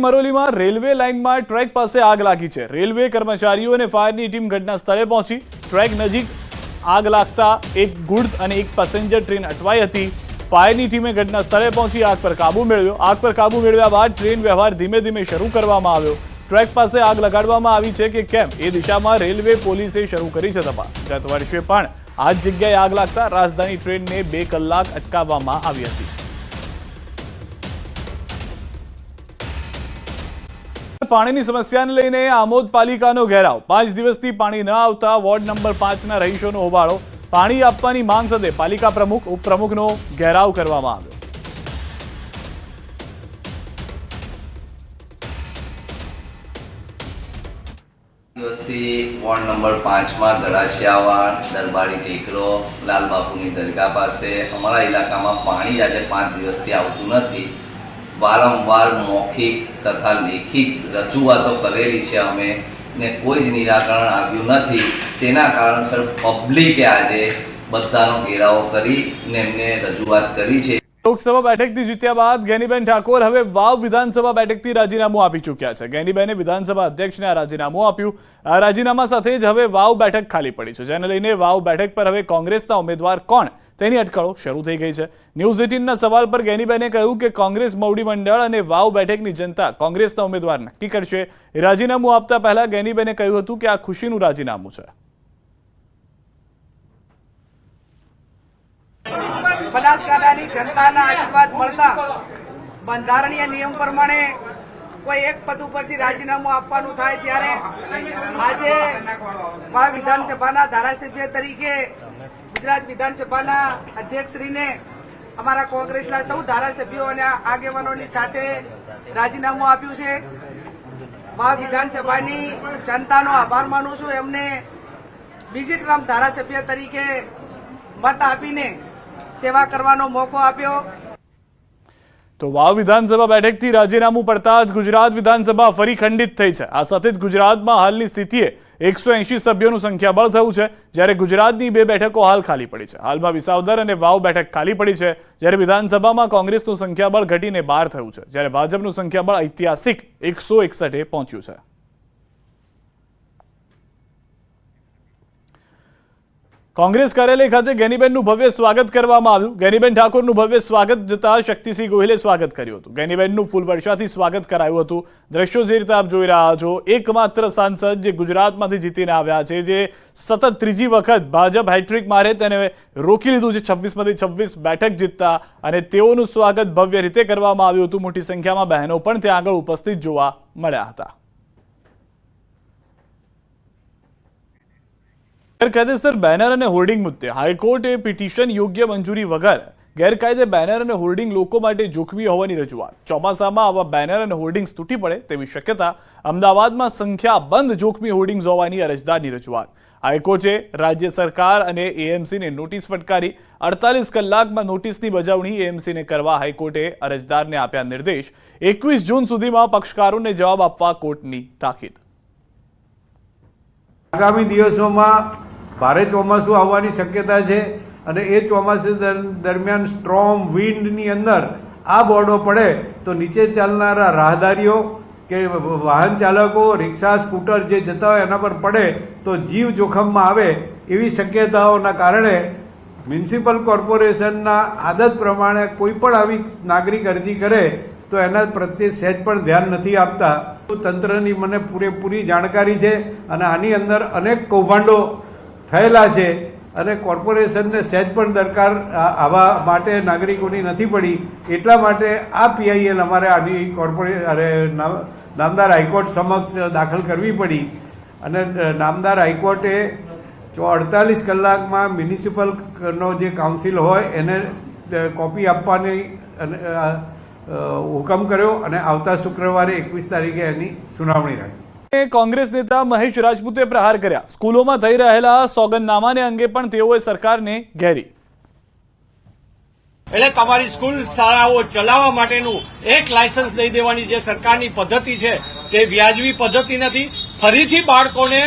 મરોલીમાં railway લાઇનમાં track પાસે આગ લાગી છે। રેલવે કર્મચારીઓ અને ફાયરની ટીમ ઘટના સ્થળે પહોંચી। ટ્રેક નજીક આગ લાગતા એક ગુડ્સ અને એક પેસેન્જર ટ્રેન અટવાઈ હતી। ફાયરની ટીમે ઘટના સ્થળે પહોંચી આગ પર કાબુ મેળવ્યો। આગ પર કાબુ મેળવ્યા બાદ ટ્રેન વ્યવહાર ધીમે ધીમે શરૂ કરવામાં આવ્યો। ટ્રેક પાસે આગ લગાડવામાં આવી છે કે કેમ એ દિશામાં રેલવે પોલીસે શરૂ કરી છે તપાસ। ગત વર્ષે પણ આ જ જગ્યાએ આગ લાગતા રાજધાની ટ્રેનને 2 કલાક અટકાવવામાં આવી હતી। પાણીની સમસ્યાને લઈને આમોદ પાલિકાનો ઘેરાવ। 5 દિવસથી પાણી ન આવતા વોર્ડ નંબર 5ના રહીશોનો હોબાળો। પાણી આપવાની માંગ સાથે પાલિકા પ્રમુખ ઉપપ્રમુખનો ઘેરાવ કરવામાં આવ્યો। દિવસથી વોર્ડ નંબર 5માં ગળાશિયાવાડ, દરબારી ટેકરો, લાલબાપુની દરગાહ પાસે અમારા ઇલાકામાં પાણી આજે 5 દિવસથી આવતું નથી। વારંવાર મૌખિક તથા લેખિત રજૂઆતો કરેલી છે અમે ને કોઈ જ નિરાકરણ આવ્યું નથી। તેના કારણસર પબ્લિકે આજે બધાનો ઘેરાવો કરીને એમને રજૂઆત કરી છે। લોકસભા બેઠકથી જીત્યા બાદ ગેનીબેન ઠાકોર હવે વાવ વિધાનસભા બેઠકથી રાજીનામું આપી ચૂક્યા છે। ગેનીબેને વિધાનસભા અધ્યક્ષને આ રાજીનામું આપ્યું। આ રાજીનામા સાથે જ હવે વાવ બેઠક ખાલી પડી છે, જેને લઈને વાવ બેઠક પર હવે કોંગ્રેસના ઉમેદવાર કોણ તેની અટકળો શરૂ થઈ ગઈ છે। ન્યૂઝ 18ના સવાલ પર ગેનીબેને કહ્યું કે કોંગ્રેસ મવડી મંડળ અને વાવ બેઠકની જનતા કોંગ્રેસના ઉમેદવાર નક્કી કરશે। રાજીનામું આપતા પહેલા ગેનીબેને કહ્યું હતું કે આ ખુશીનું રાજીનામું છે। બનાસકાંઠાની જનતાના આશીર્વાદ મળતા બંધારણીય નિયમ પ્રમાણે કોઈ એક પદ ઉપરથી રાજીનામું આપવાનું થાય ત્યારે આજે વાવ વિધાનસભાના ધારાસભ્ય તરીકે ગુજરાત વિધાનસભાના અધ્યક્ષશ્રીને અમારા કોંગ્રેસના સૌ ધારાસભ્યો અને આગેવાનોની સાથે રાજીનામું આપ્યું છે। વાવ વિધાનસભાની જનતાનો આભાર માનું છું। એમને બીજી ટર્મ ધારાસભ્ય તરીકે મત આપીને સેવા કરવાનો મોકો આપ્યો। તો વાવ વિધાનસભા બેઠકથી રાજીનામું પડતા જ ગુજરાત વિધાનસભા ફરી ખંડિત થઈ છે। આ સાથે જ ગુજરાતમાં હાલની સ્થિતિએ 180 સભ્યોનું સંખ્યાબળ થયું છે, જ્યારે ગુજરાતની 2 બેઠકો હાલ ખાલી પડી છે। હાલમાં વિસાવદર અને વાવ બેઠક ખાલી પડી છે, જ્યારે વિધાનસભામાં કોંગ્રેસનું સંખ્યાબળ ઘટીને 12 થયું છે, જ્યારે ભાજપનું સંખ્યાબળ ઐતિહાસિક 161 પહોંચ્યું છે। કોંગ્રેસ કાર્યાલય ખાતે ગેનીબેનનું ભવ્ય સ્વાગત કરવામાં આવ્યું। ગેનીબેન ઠાકોરનું ભવ્ય સ્વાગત જતા શક્તિસિંહ ગોહિલે સ્વાગત કર્યું હતું। ગેનીબેનનું ફૂલ વર્ષાથી સ્વાગત કરાયું હતું। દ્રશ્યો જે રીતે આપ જોઈ રહ્યા છો, એકમાત્ર સાંસદ જે ગુજરાતમાંથી જીતીને આવ્યા છે, જે સતત ત્રીજી વખત ભાજપ હેટ્રિક મારે તેને રોકી લીધું છે 26માંથી 26 બેઠક જીતતા, અને તેઓનું સ્વાગત ભવ્ય રીતે કરવામાં આવ્યું હતું। મોટી સંખ્યામાં બહેનો પણ ત્યાં આગળ ઉપસ્થિત જોવા મળ્યા હતા। ગેરકાયદેસર બેનર અને હોર્ડિંગ મુદ્દે હાઈકોર્ટે પિટિશન યોગ્ય મંજૂરી વગર ગેરકાયદે બેનર અને હોર્ડિંગ લોકો માટે જોખમી હોવાની રજૂઆત। ચોમાસામાં આવા બેનર અને હોર્ડિંગ્સ તૂટી પડે તેવી શક્યતા। અમદાવાદમાં સંખ્યાબંધ જોખમી હોર્ડિંગ્સ હોવાની અરજદારની રજૂઆત। હાઈકોર્ટે રાજ્ય સરકાર અને એએમસીને નોટિસ ફટકારી। 48 કલાકમાં નોટિસની બજાવણી એએમસીને કરવા હાઈકોર્ટે અરજદારને આપ્યા નિર્દેશ। 21 જૂન સુધીમાં પક્ષકારોને જવાબ આપવા કોર્ટની તાકીદ। આગામી દિવસોમાં ભારે ચોમાસું આવવાની શક્યતા છે, અને એ ચોમાસા દરમિયાન સ્ટ્રોમ વિન્ડની અંદર આ બોર્ડો પડે તો નીચે ચાલનારા રાહદારીઓ કે વાહન ચાલકો, રિક્ષા, સ્કૂટર જે જતા હોય એના પર પડે તો જીવ જોખમમાં આવે એવી શક્યતાઓના કારણે મ્યુનિસિપલ કોર્પોરેશનના આદત પ્રમાણે કોઈ પણ આવી નાગરિક અરજી કરે તો એના પ્રત્યે સહેજ પણ ધ્યાન નથી આપતા। તંત્રની મને પૂરેપૂરી જાણકારી છે, અને આની અંદર અનેક કૌભાંડો થયેલા છે, અને કોર્પોરેશનને સહેજ પણ દરકાર આવા માટે નાગરિકોની નથી પડી। એટલા માટે આ પીઆઈએલ અમારે આની નામદાર હાઈકોર્ટ સમક્ષ દાખલ કરવી પડી, અને નામદાર હાઈકોર્ટે 48 કલાકમાં મ્યુનિસિપલનો જે કાઉન્સિલ હોય એને કોપી આપવાની હુકમ કર્યો, અને આવતા શુક્રવારે 21 તારીખે એની સુનાવણી રાખી। કોંગ્રેસ નેતા મહેશ રાજપૂતે પ્રહાર કર્યા। સ્કૂલોમાં થઈ રહેલા સોગંદનામાને અંગે પણ તેઓએ સરકારને ઘેરી। એટલે તમારી સ્કૂલ શાળાઓ ચલાવવા માટેનું એક લાયસન્સ દઈ દેવાની જે સરકારની પદ્ધતિ છે તે વ્યાજબી પદ્ધતિ નથી। ફરીથી બાળકોને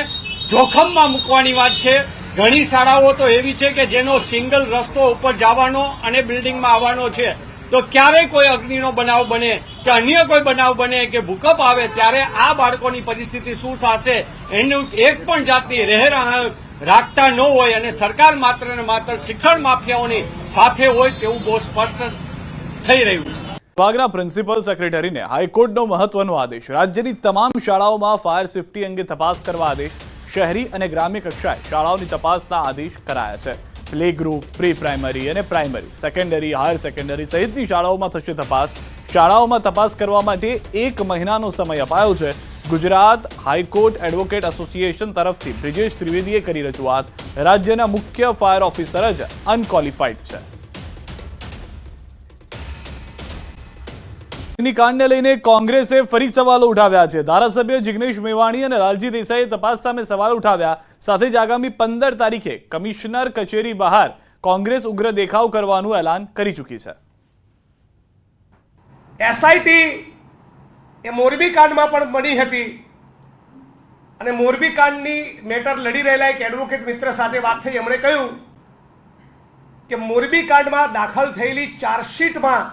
જોખમમાં મૂકવાની વાત છે। ઘણી શાળાઓ તો એવી છે કે જેનો સિંગલ રસ્તો ઉપર જવાનો અને બિલ્ડિંગમાં આવવાનો છે, તો ક્યારે કોઈ અગ્નિનો બનાવ બને કે અન્ય કોઈ બનાવ બને કે ભૂકંપ આવે ત્યારે આ બાળકોની પરિસ્થિતિ શું થશે એનું એક પણ જાતની રહેરાહ રાખતા ન હોય અને સરકાર માત્ર ને માત્ર શિક્ષણ માફિયાઓની સાથે હોય તેવું બહુ સ્પષ્ટ થઈ રહ્યું છે. વિભાગના પ્રિન્સિપલ સેક્રેટરીને હાઈકોર્ટનો મહત્વનો આદેશ. રાજ્યની તમામ શાળાઓમાં ફાયર સેફટી અંગે તપાસ કરવા આદેશ. શહેરી અને ગ્રામ્ય કક્ષાએ શાળાઓની તપાસના આદેશ કરાયા છે. પ્લે ગ્રુપ, પ્રી પ્રાઇમરી અને પ્રાઇમરી, સેકન્ડરી, હાયર સેકન્ડરી સહિતની શાળાઓમાં થશે તપાસ. શાળાઓમાં તપાસ કરવા માટે 1 મહિનાનો સમય અપાયો છે. ગુજરાત હાઈકોર્ટ એડવોકેટ એસોસિએશન તરફથી બ્રિજેશ ત્રિવેદીએ કરી રજૂઆત. રાજ્યના મુખ્ય ફાયર ઓફિસર જ અનક્વોલિફાઈડ છે. અગ્નિકાંડને લઈને કોંગ્રેસે ફરી સવાલો ઉઠાવ્યા છે. ધારાસભ્ય જિગ્નેશ મેવાણી અને લાલજી દેસાઈએ તપાસ સામે સવાલ ઉઠાવ્યા. સાથે જ આગામી 15 તારીખે કમિશનર કચેરી બહાર કોંગ્રેસ ઉગ્ર દેખાવ કરવાનું એલાન કરી ચૂકી છે. એસઆઈટી એ મોરબી કાંડમાં પણ બની હતી અને મોરબી કાંડની મેટર લડી રહેલા એક એડવોકેટ મિત્ર સાથે વાત થઈ. એમણે કહ્યું કે મોરબી કાંડમાં દાખલ થયેલી ચાર્જશીટમાં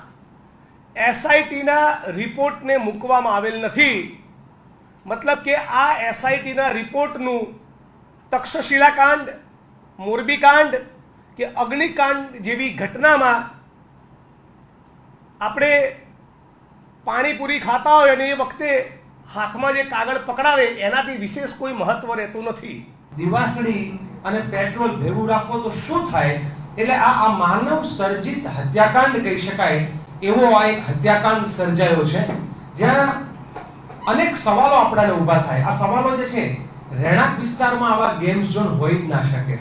એસઆઈટીના રિપોર્ટને મૂકવામાં આવેલ નથી. મતલબ કે આ એસઆઈટીના રિપોર્ટનું તક્ષશિલા કાંડ, મોરબી કાંડ કે અગ્નિકાંડ જેવી ઘટનામાં આપણે પાણીપુરી ખાતા હોય અને એ વખતે હાથમાં જે કાગળ પકડાવે એનાથી વિશેષ કોઈ મહત્વ રહેતું નથી. દિવાસળી અને પેટ્રોલ ભેગું રાખો તો શું થાય? એટલે આ માનવ સર્જિત હત્યાકાંડ કહી શકાય એવો આ એક હત્યાકાંડ સર્જાયો છે, જ્યાં અનેક સવાલો આપણાને ઊભા થાય. આ સવાલો જે છે, રહેણાંક વિસ્તારમાં આવા ગેમ ઝોન હોય જ ના શકે.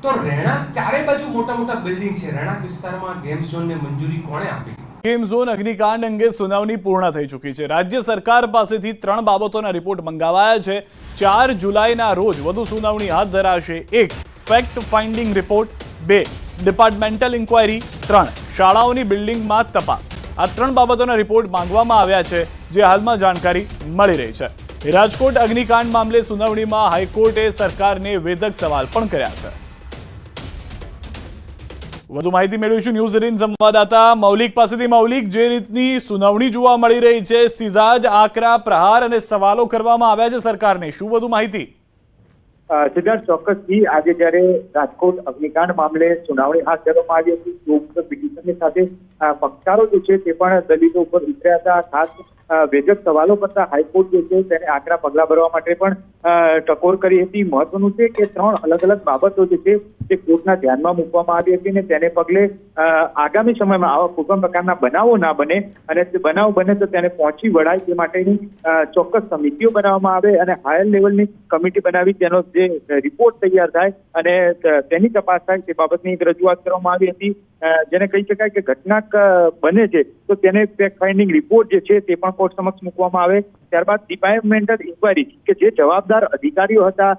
તો રહેણાંક ચારે બાજુ મોટા મોટા બિલ્ડિંગ છે, રહેણાંક વિસ્તારમાં ગેમ ઝોનને મંજૂરી કોણે આપી? ગેમ ઝોન અગ્નિકાંડ અંગે સુનાવણી પૂર્ણ થઈ ચૂકી છે. રાજ્ય સરકાર પાસેથી 3 બાબતોના રિપોર્ટ મંગાવાયા છે. 4 જુલાઈના રોજ વધુ સુનાવણી હાથ ધરાશે. 1 fact finding report, 2 departmental inquiry, 3 શાળાઓની બિલ્ડિંગમાં તપાસ. આ 3 બાબતોના રિપોર્ટ માંગવામાં આવ્યા છે, જે હાલમાં જાણકારી મળી રહી છે. રાજકોટ અગ્નિકાંડ મામલે સુનાવણીમાં હાઈકોર્ટે સરકારને વેધક સવાલ પણ કર્યા છે. વધુ માહિતી મેળવીશું ન્યૂઝ 18 સંવાદદાતા મૌલિક પાસેથી. મૌલિક, જે રીતની સુનાવણી જોવા મળી રહી છે, સીધા જ આકરા પ્રહાર અને સવાલો કરવામાં આવ્યા છે સરકારને, શું વધુ માહિતી? સિદ્ધાર્થ, ચોક્કસથી આજે જ્યારે રાજકોટ અગ્નિકાંડ મામલે સુનાવણી હાથ ધરવામાં આવી હતી, પિટિશનની સાથે પક્ષકારો જે છે તે પણ દલિતો ઉપર ઉતર્યા હતા. ખાસ વેધક સવાલો કરતા હાઈકોર્ટ જે છે તેને આકરા પગલા ભરવા માટે પણ ટકોર કરી હતી. મહત્વનું છે કે 3 અલગ અલગ બાબતો જે છે તે કોર્ટના ધ્યાનમાં મૂકવામાં આવી હતી અને તેને પગલે આગામી સમયમાં આવા કોઈપણ પ્રકારના બનાવો ના બને અને તે બનાવ બને તો તેને પહોંચી વળાય તે માટેની ચોક્કસ સમિતિઓ બનાવવામાં આવે અને હાયર લેવલની કમિટી બનાવી તેનો જે રિપોર્ટ તૈયાર થાય અને તેની તપાસ થાય તે બાબતની એક રજૂઆત કરવામાં આવી હતી. જેને કહી શકાય કે ઘટના બને છે તો તેને ફેક્ટ ફાઇન્ડિંગ રિપોર્ટ જે છે તે પણ કોર્ટ સમક્ષ મૂકવામાં આવે. ત્યારબાદ ડિપાર્ટમેન્ટલ ઇન્ક્વાયરી કે જે જવાબદાર અધિકારીઓ હતા,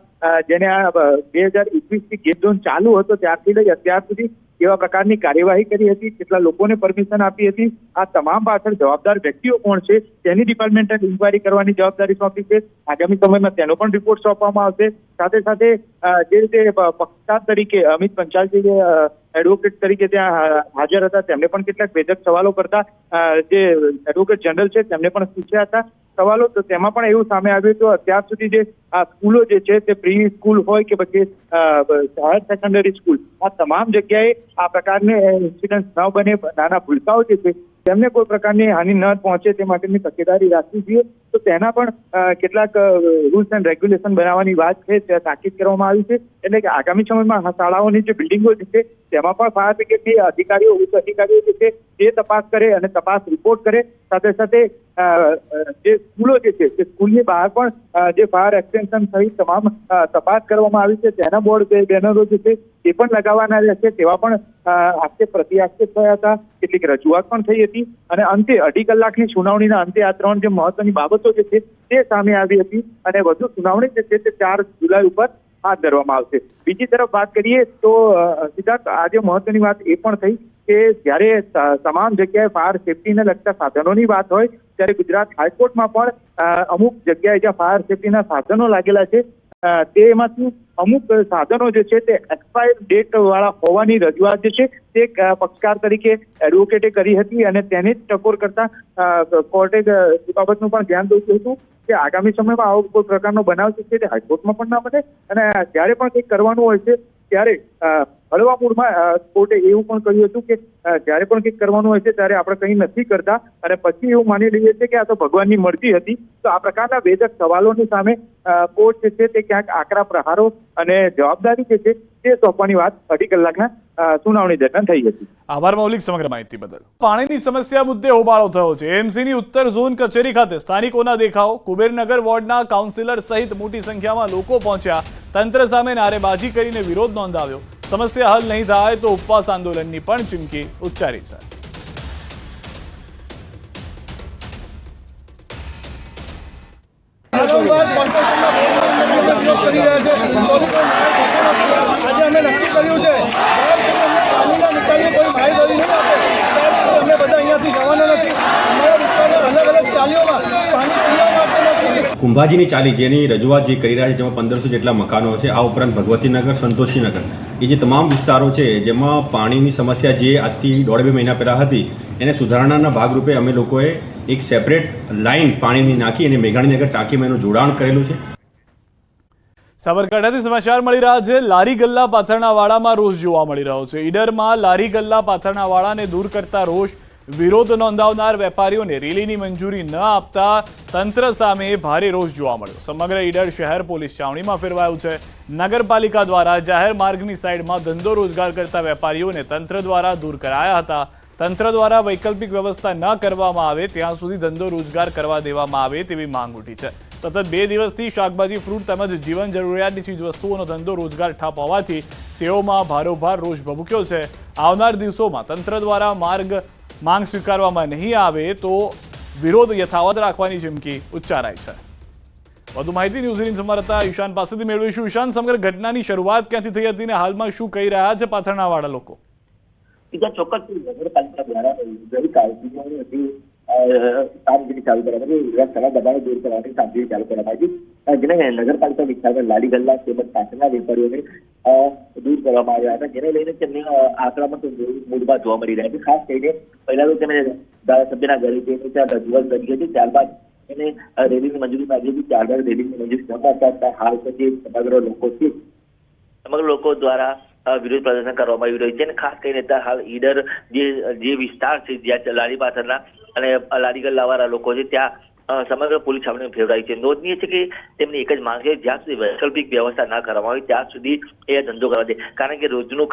જેને આ 2021 થી ગેમ ઝોન ચાલુ હતો ત્યારથી લઈ અત્યાર સુધી કેવા પ્રકારની કાર્યવાહી કરી હતી, કેટલા લોકોને પરમિશન આપી હતી, આ તમામ પાછળ જવાબદાર વ્યક્તિઓ કોણ છે તેની ડિપાર્ટમેન્ટલ ઇન્ક્વાયરી કરવાની જવાબદારી સોંપી છે. આગામી સમયમાં તેનો પણ રિપોર્ટ સોંપવામાં આવશે. સાથે સાથે જે રીતે પક્ષકાર તરીકે અમિત પંચાલ જે એડવોકેટ તરીકે ત્યાં હાજર હતા, તેમને પણ કેટલાક વેધક સવાલો કરતા જે એડવોકેટ જનરલ છે તેમને પણ પૂછ્યા હતા સવાલો. તો તેમાં પણ એવું સામે આવ્યું હતું અત્યાર સુધી જે આ સ્કૂલો જે છે તે પ્રી સ્કૂલ હોય કે પછી હાયર સેકન્ડરી સ્કૂલ, આ તમામ જગ્યાએ આ પ્રકારને ઇન્સિડન્ટ ન બને, નાના ભૂલકાઓ જે છે તેમને કોઈ પ્રકારની હાનિ ન પહોંચે તે માટેની તકેદારી રાખવી જોઈએ. તો તેના પણ કેટલાક રૂલ્સ એન્ડ રેગ્યુલેશન બનાવવાની વાત છે તે તાકીદ કરવામાં આવી છે. એટલે કે આગામી સમયમાં શાળાઓની જે બિલ્ડિંગો છે તેમાં પણ ફાયર બ્રિગેડની અધિકારીઓ, ઉચ્ચ અધિકારીઓ જે છે તે તપાસ કરે અને તપાસ રિપોર્ટ કરે. સાથે સાથે જે સ્કૂલો જે છે તે સ્કૂલની બહાર પણ જે ફાયર એક્સટેન્શન સહિત તમામ તપાસ કરવામાં આવી છે તેના બોર્ડ બેનરો જે છે તે પણ લગાવવાના રહેશે. તેવા પણ આક્ષેપ પ્રત્યાક્ષેપ થયા હતા, કેટલીક રજૂઆત પણ થઈ હતી અને અંતે 2.5 કલાકની સુનાવણીના અંતે આ 3 જે મહત્વની બાબતો જે છે તે સામે આવી હતી અને વધુ સુનાવણી જે છે તે 4 જુલાઈ ઉપર હાથ ધરવામાં આવશે. બીજી તરફ વાત કરીએ તો સિદ્ધાર્થ, આજે મહત્વની વાત એ પણ થઈ કે જ્યારે તમામ જગ્યાએ ફાયર સેફટીને લગતા સાધનોની વાત હોય ત્યારે ગુજરાત હાઈકોર્ટમાં પણ અમુક જગ્યાએ જ્યાં ફાયર સેફટીના સાધનો લાગેલા છે તેમાંથી અમુક સાધનો જે છે તે એક્સપાયર ડેટ વાળા હોવાની રજૂઆત જે છે તે પક્ષકાર તરીકે એડવોકેટે કરી હતી અને તેને જ ટકોર કરતા કોર્ટે એ બાબતનું પણ ધ્યાન દોર્યું હતું કે આગામી સમયમાં આવો કોઈ પ્રકારનો બનાવ છે તે હાઈકોર્ટમાં પણ ના બને અને જ્યારે પણ કંઈક કરવાનું હોય છે ત્યારે હળવા મૂળમાં કોર્ટે એવું પણ કહ્યું હતું કે જ્યારે પણ કંઈક કરવાનું હોય છે ત્યારે આપણે કંઈ નથી કરતા અને પછી એવું માની લઈએ છીએ કે આ તો ભગવાનની મરજી હતી. તો આ પ્રકારના વેધક સવાલોની સામે કોર્ટ જે છે તે ક્યાંક આકરા પ્રહારો અને જવાબદારી જે છે તે સોંપવાની વાત 2.5 કલાકના સુનાવણી દરમિયાન થઈ હતી. આભાર મૌલિક સમગ્ર માહિતી બદલ. પાણીની સમસ્યા મુદ્દે હોબાળો થયો છે. એએમસીની ઉત્તર ઝોન કચેરી ખાતે સ્થાનિકોના દેખાવ, કુબેરનગર વોર્ડના કાઉન્સિલર સહિત મોટી સંખ્યામાં લોકો પહોંચ્યા. તંત્ર સામે નારેબાજી કરીને વિરોધ નોંધાવ્યો. સમસ્યા હલ નહીં થાય તો ઉપવાસ આંદોલનની પણ ચીમકી ઉચ્ચારી છે. આજે અમે નક્કી કર્યું છે કોઈ માહિતી નહીં આપે અમે બધા અહીંયાથી જવાના નથી. અમારા વિસ્તારના અલગ અલગ ચાલીઓમાં પાણી પીવા માટે નથી. કુંભાજીની ચાલી જેની રજૂઆત જે કરી રહ્યા છે જેમાં 1500 જેટલા મકાનો છે, આ ઉપરાંત ભગવતીનગર, સંતોષીનગર એ જે તમામ વિસ્તારો છે જેમાં પાણીની સમસ્યા જે આજથી 1.5-2 મહિના પહેલાં હતી એને સુધારણાના ભાગરૂપે અમે લોકોએ એક સેપરેટ લાઇન પાણીની નાખી અને મેઘાણીનગર ટાંકીમાં એનું જોડાણ કરેલું છે. સાબરકાંઠાથી સમાચાર મળી રહ્યા છે. લારી ગલ્લા પાથરણા વાળામાં રોષ જોવા મળી રહ્યો છે. ઈડરમાં લારી ગલ્લા પાથરણા વાળાને દૂર કરતા રોષ, વિરોધ નોંધાવનાર વેપારીઓને રેલીની મંજૂરી ન આપતા તંત્ર સામે ભારે રોષ જોવા મળ્યો. સમગ્ર ઈડર શહેર પોલીસ છાવણીમાં ફેરવાયું છે. નગરપાલિકા દ્વારા જાહેર માર્ગની સાઈડમાં ધંધો રોજગાર કરતા વેપારીઓને તંત્ર દ્વારા દૂર કરાયા હતા. તંત્ર દ્વારા વૈકલ્પિક વ્યવસ્થા ન કરવામાં આવે ત્યાં સુધી ધંધો રોજગાર કરવા દેવામાં આવે તેવી માંગ ઉઠી છે. સતત 2 દિવસથી શાકભાજી, ફ્રૂટ તેમજ જીવન જરૂરિયાતની ચીજવસ્તુઓનો ધંધો રોજગાર ઠપ હોવાથી તેઓમાં ભારોભાર રોષ ભભૂક્યો છે. આવનાર દિવસોમાં તંત્ર દ્વારા માંગ સ્વીકારવામાં નહીં આવે તો વિરોધ યથાવત રાખવાની ચીમકી ઉચ્ચારાઈ છે. વધુ માહિતી ન્યૂઝીલેન્ડ સંવાદદાતા ઈશાન પાસેથી મેળવીશું. ઈશાન, સમગ્ર ઘટનાની શરૂઆત ક્યાંથી થઈ હતી અને હાલમાં શું કહી રહ્યા છે પાથરણાવાળા લોકો? ચોક્કસ નગરપાલિકા દ્વારા કામગીરી ચાલુ કરવામાં દબાણો દૂર કરવાની કામગીરી ચાલુ કરવામાં આવી, જેને નગરપાલિકા વિસ્તારમાં લારી ગલ્લા તેમજ પાછળના વેપારીઓને દૂર કરવામાં આવ્યા હતા, જેને લઈને તેમને આક્રમક મૂડમાં જોવા મળી રહ્યા છે. ખાસ કરીને પહેલા તો તેમણે ધારાસભ્યના ઘરે જઈને ત્યાં રજૂઆત કરી હતી, ત્યારબાદ એને રેલીની મંજૂરી માંગી હતી. ત્યારબાદ રેલીની મંજૂરી ન આપતા હાલ પછી સમગ્ર લોકો દ્વારા વિરોધ પ્રદર્શન કરવામાં આવી રહ્યું છે. અને ખાસ કરીને હાલ ઈડર જે વિસ્તાર છે જ્યાં લારી પાછળના અને લારી ગલ્લાવાળા લોકો છે ત્યાં સમગ્ર પોલીસ છાવણી ફેરવાઈ છે. નોંધનીય છે કે તેમની એક જ માંગ છે, જ્યાં સુધી વૈકલ્પિક વ્યવસ્થા ન કરવામાં આવે ત્યાં સુધી એ ધંધો કરવા દે. કારણ કે રોજનું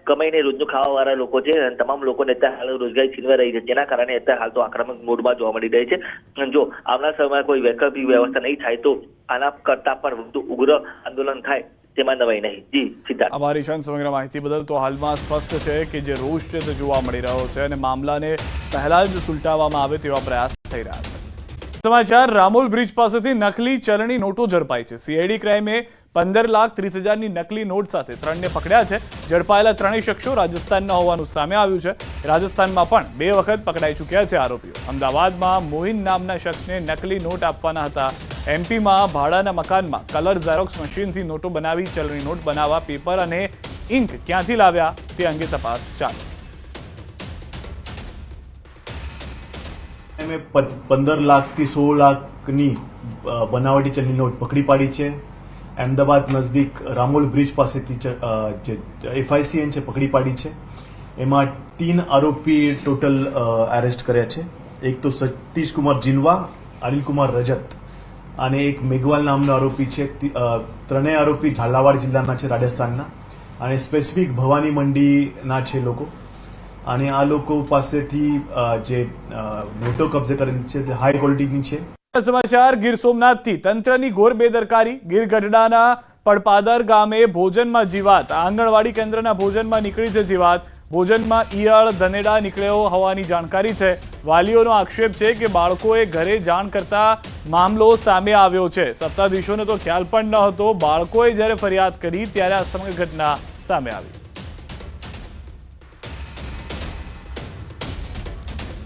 કમાઈને રોજનું ખાવાવાળા લોકો છે અને તમામ લોકોને અત્યારે હાલ રોજગારી છીનવાઈ રહી છે, જેના કારણે અત્યારે હાલ તો આક્રમક મોડમાં જોવા મળી રહી છે. જો આવનાર સમયમાં કોઈ વૈકલ્પિક વ્યવસ્થા નહીં થાય તો આના કરતા પણ વધુ ઉગ્ર આંદોલન થાય તેમાં નવાઈ નહીં. જી સિદ્ધાર્થ. આભાર ઈશાન સમગ્ર માહિતી બદલ. તો હાલમાં સ્પષ્ટ છે કે જે રોષ છે તે જોવા મળી રહ્યો છે અને મામલાને પહેલા જ સુલટાવવામાં આવે તેવા પ્રયાસ થઈ રહ્યા છે. સમાચાર, રામોલ બ્રિજ પાસેથી નકલી ચલણી નોટો ઝડપાઈ છે. સીઆઈડી ક્રાઇમે 15,30,000ની નકલી નોટ સાથે 3ને પકડ્યા છે. ઝડપાયેલા 3 શખ્સો રાજસ્થાનના હોવાનું સામે આવ્યું છે. રાજસ્થાનમાં પણ 2 વખત પકડાઈ ચૂક્યા છે આરોપીઓ. અમદાવાદમાં મોહિન નામના શખ્સને નકલી નોટ આપવાના હતા. એમપીમાં ભાડાના મકાનમાં કલર ઝેરોક્સ મશીનથી નોટો બનાવી ચલણી નોટ બનાવવા પેપર અને ઇંક ક્યાંથી લાવ્યા તે અંગે તપાસ ચાલુ. અમે 15 લાખથી 16 લાખની બનાવટી ચલણી નોટ પકડી પાડી છે. અમદાવાદ નજદીક રામોલ બ્રિજ પાસેથી જે FICN છે પકડી પાડી છે. એમાં 3 આરોપી ટોટલ એરેસ્ટ કર્યા છે. એક તો સતીશ કુમાર જીનવા, અનિલ કુમાર રજત અને એક મેઘવાલ નામનો આરોપી છે. 3 આરોપી ઝાલાવાડ જિલ્લાના છે, રાજસ્થાનના, અને સ્પેસિફિક ભવાની મંડીના છે લોકો. અને આ લોકો પાસેથી જે નોટો કબજે કરેલી છે તે હાઈ ક્વોલિટીની છે. સમાચાર, ગીર સોમનાથથી તંત્રની ઘોર બેદરકારી. ગીર ગઢડાના પડપાદર ગામે ભોજનમાં જીવાત. આંગણવાડી કેન્દ્રના ભોજનમાં નીકળી છે જીવાત. ભોજનમાં ઈયળ, ધનેડા નીકળ્યો હોવાની જાણકારી છે. વાલીઓનો આક્ષેપ છે કે બાળકોએ ઘરે જાણ કરતા મામલો સામે આવ્યો છે. સત્તાધીશોને તો ખ્યાલ પણ ન હતો. બાળકોએ જ્યારે ફરિયાદ કરી ત્યારે આ સમગ્ર ઘટના સામે આવી.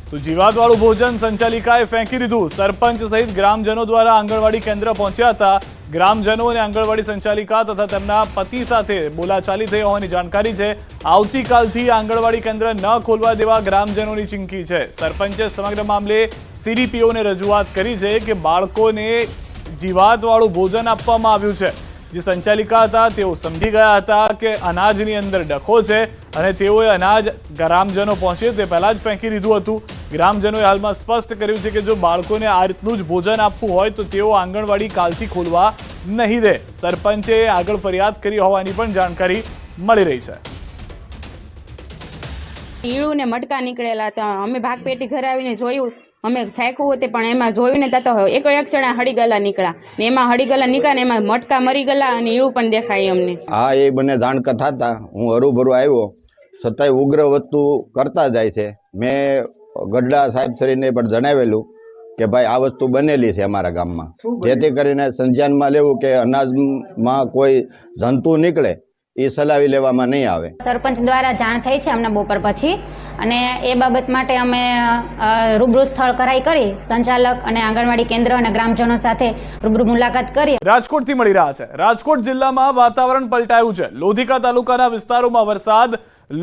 તો જીવાતવાળું ભોજન સંચાલિકાએ ફેંકી દીધું. સરપંચ સહિત ગ્રામજનો દ્વારા આંગણવાડી કેન્દ્ર પહોંચ્યા હતા. ગ્રામજનો અને આંગણવાડી સંચાલિકા તથા તેમના પતિ સાથે બોલાચાલી થઈ હોવાની જાણકારી છે. આવતીકાલથી આંગણવાડી કેન્દ્ર ન ખોલવા દેવા ગ્રામજનોની ચીમકી છે. સરપંચે સમગ્ર મામલે સીડીપીઓને રજૂઆત કરી છે કે બાળકોને જીવાતવાળું ભોજન આપવામાં આવ્યું છે. જે સંચાલિકા હતા તેઓ સમજી ગયા હતા કે અનાજની અંદર ડખો છે અને તેઓએ અનાજ ગ્રામજનો પહોંચે તે પહેલા જ ફેંકી દીધું હતું. ગ્રામજનોએ હાલમાં સ્પષ્ટ કર્યું છે કે જો બાળકોને આ રીતનું જ ભોજન આપવું હોય તો તેઓ આંગણવાડી કાલથી ખોલવા નહીં દે. સરપંચે આગળ ફરિયાદ કરી હોવાની પણ જાણકારી મળી રહી છે. ઈળું ને મટકા નીકળેલા હતા. અમે ભાગપેટી ઘરે આવીને જોયું, અમે છાંક્યું હતું પણ એમાં જોયું ને ત્યાં તો એક ક્ષણા હળીગલા નીકળ્યા ને એમાં હળીગલા નીકળ્યા ને એમાં મટકા મરી ગયેલા અને ઈળું પણ દેખાય અમને. હા, એ બંને જાણકથા હતા. હું હરુભરું આવ્યો છતાંય ઉગ્ર વસ્તુ કરતા જાય છે. મેં ગઢડા સાહેબ શ્રીને પણ જણાવેલું કે ભાઈ આ વસ્તુ બનેલી છે અમારા ગામમાં, જેથી કરીને સંજ્ઞાનમાં લેવું કે અનાજમાં કોઈ જંતુ નીકળે એ સલાવી લેવામાં નહીં આવે. સરપંચ દ્વારા જાણ થઈ છે અમને બપોર પછી અને એ બાબત માટે અમે રૂબરૂ સ્થળ કરાઈ કરી સંચાલક અને આંગણવાડી કેન્દ્ર અને ગ્રામજનો સાથે રૂબરૂ મુલાકાત કરી. રાજકોટથી મળી રહ્યા છે. રાજકોટ જિલ્લામાં વાતાવરણ પલટાયું છે. લોધિકા તાલુકાના વિસ્તારોમાં વરસાદ,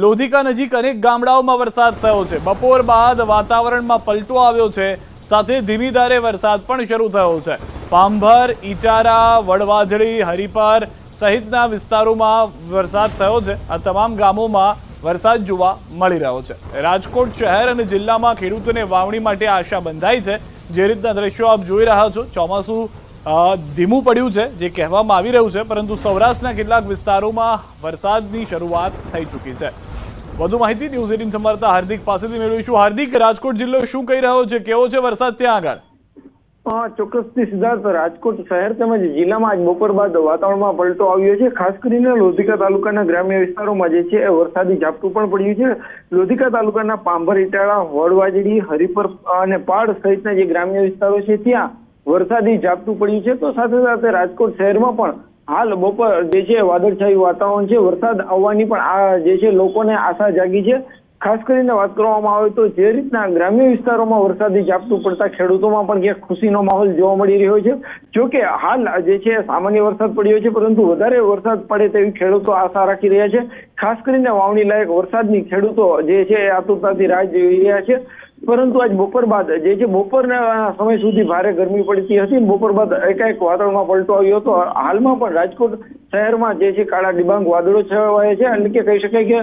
લોધિકા નજીક અનેક ગામડાઓમાં વરસાદ થયો છે. બપોર બાદ વાતાવરણમાં પલટો આવ્યો છે. સાથે ધીમી ધારે વરસાદ પણ શરૂ થયો છે. પાંભર, ઈટારા, વડવાજળી, હરિપર સહિતના વિસ્તારોમાં વરસાદ થયો છે. આ તમામ ગામોમાં વરસાદ જોવા મળી રહ્યો છે. રાજકોટ શહેર અને જિલ્લામાં ખેડૂતોને વાવણી માટે આશા બંધાઈ છે. જે રીતના દ્રશ્યો આપ જોઈ રહ્યા છો, ચોમાસું ધીમું પડ્યું છે જે કહેવામાં આવી રહ્યું છે, પરંતુ સૌરાષ્ટ્રના કેટલાક વિસ્તારોમાં વરસાદની શરૂઆત થઈ ચૂકી છે. વધુ માહિતી ન્યૂઝ 18 સંવાદદાતા હાર્દિક પાસેથી મેળવીશું. હાર્દિક, રાજકોટ જિલ્લો શું કહી રહ્યો છે? કેવો છે વરસાદ ત્યાં આગળ? ચોક્કસથી સિદ્ધાર્થ, રાજકોટ શહેર તેમજ જિલ્લામાં આજ બપોર બાદ વાતાવરણમાં પલટો આવ્યો છે. ખાસ કરીને લોધિકા તાલુકાના ગ્રામ્ય વિસ્તારોમાં જે છે વરસાદી ઝાપટું પણ પડ્યું છે. લોધિકા તાલુકાના પાંભર, ઈટાળા, વડવાજડી, હરિપર અને પાડ સહિતના જે ગ્રામ્ય વિસ્તારો છે ત્યાં વરસાદી ઝાપટું પડ્યું છે. તો સાથે સાથે રાજકોટ શહેરમાં પણ હાલ બપોર જે છે વાદળછાયું વાતાવરણ છે. વરસાદ આવવાની પણ આ જે છે લોકોને આશા જાગી છે. ખાસ કરીને વાત કરવામાં આવે તો જે રીતના ગ્રામ્ય વિસ્તારોમાં વરસાદી ઝાપટું પડતા ખેડૂતોમાં પણ ક્યાંક ખુશીનો માહોલ જોવા મળી રહ્યો છે. જોકે હાલ જે છે સામાન્ય વરસાદ પડ્યો છે, પરંતુ વધારે વરસાદ પડે તેવી ખેડૂતો આશા રાખી રહ્યા છે. ખાસ કરીને વાવણી લાયક વરસાદની ખેડૂતો જે છે આતુરતાથી રાહ જોઈ રહ્યા છે. પરંતુ આજ બપોર બાદ જે છે બપોરના સમય સુધી ભારે ગરમી પડતી હતી. બપોર બાદ એકાએક વાતાવરણમાં પલટો આવ્યો હતો. હાલમાં પણ રાજકોટ શહેરમાં જે છે કાળા ડિબાંગ વાદળો છવાયા છે. એટલે કે કહી શકાય કે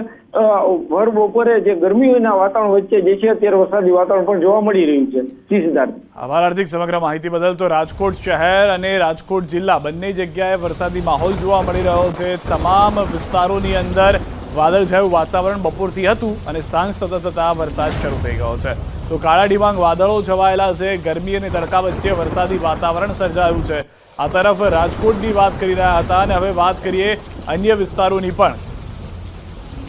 ભર બપોરે જે ગરમીના વાતાવરણ વચ્ચે જે છે અત્યારે વરસાદી વાતાવરણ પણ જોવા મળી રહ્યું છે. સિદ્ધાર્થ, આભાર હાર્દિક સમગ્ર માહિતી બદલ. તો રાજકોટ શહેર અને રાજકોટ જિલ્લા બંને જગ્યાએ વરસાદી માહોલ જોવા મળી રહ્યો છે. તમામ વિસ્તારોની અંદર વાદળછાયું વાતાવરણ બપોરથી હતું અને સાંજ થતા વરસાદ શરૂ થઈ ગયો છે. તો કાળા ડિબાંગ વાદળો છવાયેલા છે. ગરમી અને તડકા વચ્ચે વરસાદી વાતાવરણ સર્જાયું છે. આ તરફ રાજકોટની વાત કરી રહ્યા હતા અને હવે વાત કરીએ અન્ય વિસ્તારોની પણ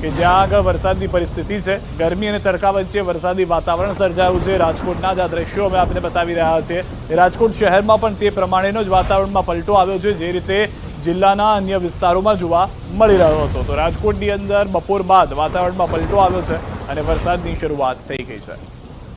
કે જ્યાં આગળ વરસાદની પરિસ્થિતિ છે. ગરમી અને તડકા વચ્ચે વરસાદી વાતાવરણ સર્જાયું છે. રાજકોટના જ આ દ્રશ્યો અમે આપને બતાવી રહ્યા છીએ. રાજકોટ શહેરમાં પણ તે પ્રમાણેનો જ વાતાવરણમાં પલટો આવ્યો છે જે રીતે જિલ્લાના અન્ય વિસ્તારોમાં જોવા મળી રહ્યો હતો. તો રાજકોટની અંદર બપોર બાદ વાતાવરણમાં પલટો આવ્યો છે અને વરસાદની શરૂઆત થઈ ગઈ છે.